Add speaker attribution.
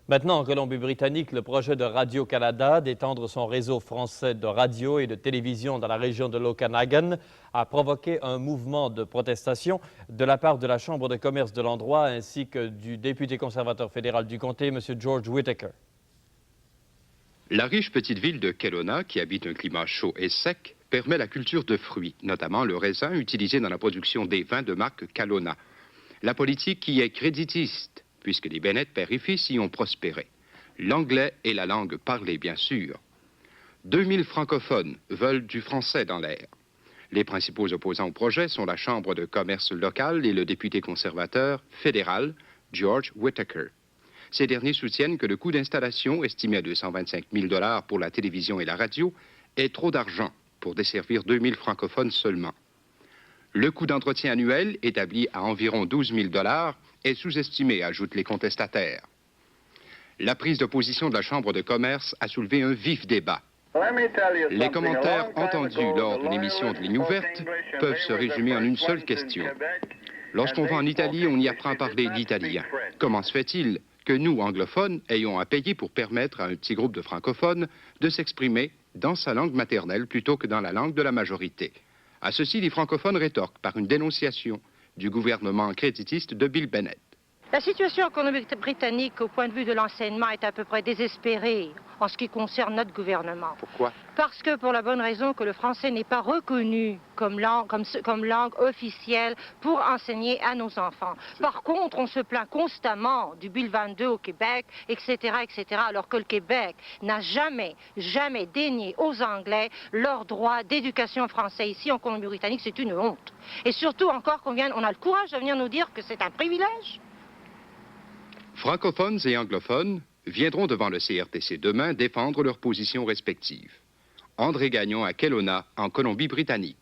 Speaker 1: Maintenant, en Colombie-Britannique, le projet de Radio-Canada d'étendre son réseau français de radio et de télévision dans la région de l'Okanagan a provoqué un mouvement de protestation de la part de la Chambre de commerce de l'endroit ainsi que du député conservateur fédéral du comté, M. George Whitaker.
Speaker 2: La riche petite ville de Kelowna, qui habite un climat chaud et sec, permet la culture de fruits, notamment le raisin utilisé dans la production des vins de marque Kelowna. La politique y est créditiste, puisque les Bennett père et fils y ont prospéré. L'anglais est la langue parlée, bien sûr. 2000 francophones veulent du français dans l'air. Les principaux opposants au projet sont la Chambre de commerce locale et le député conservateur fédéral, George Whitaker. Ces derniers soutiennent que le coût d'installation, estimé à 225 000 $ pour la télévision et la radio, est trop d'argent pour desservir 2000 francophones seulement. Le coût d'entretien annuel, établi à environ 12 000 $, est sous-estimé, ajoutent les contestataires. La prise de position de la Chambre de commerce a soulevé un vif débat. Les commentaires entendus lors d'une émission de Ligne ouverte peuvent se résumer en une seule question. Lorsqu'on va en Italie, on y apprend à parler l'italien. Comment se fait-il que nous, anglophones, ayons à payer pour permettre à un petit groupe de francophones de s'exprimer dans sa langue maternelle plutôt que dans la langue de la majorité? À ceci, les francophones rétorquent par une dénonciation du gouvernement créditiste de Bill Bennett.
Speaker 3: La situation économique britannique au point de vue de l'enseignement est à peu près désespérée en ce qui concerne notre gouvernement.
Speaker 2: Pourquoi?
Speaker 3: Parce que pour la bonne raison que le français n'est pas reconnu comme langue officielle pour enseigner à nos enfants. Par contre, on se plaint constamment du Bill 22 au Québec, etc., etc., alors que le Québec n'a jamais dénié aux Anglais leur droit d'éducation français. Ici, en Colombie-Britannique, c'est une honte. Et surtout encore on a le courage de venir nous dire que c'est un privilège.
Speaker 2: Francophones et anglophones viendront devant le CRTC demain défendre leurs positions respectives. André Gagnon à Kelowna, en Colombie-Britannique.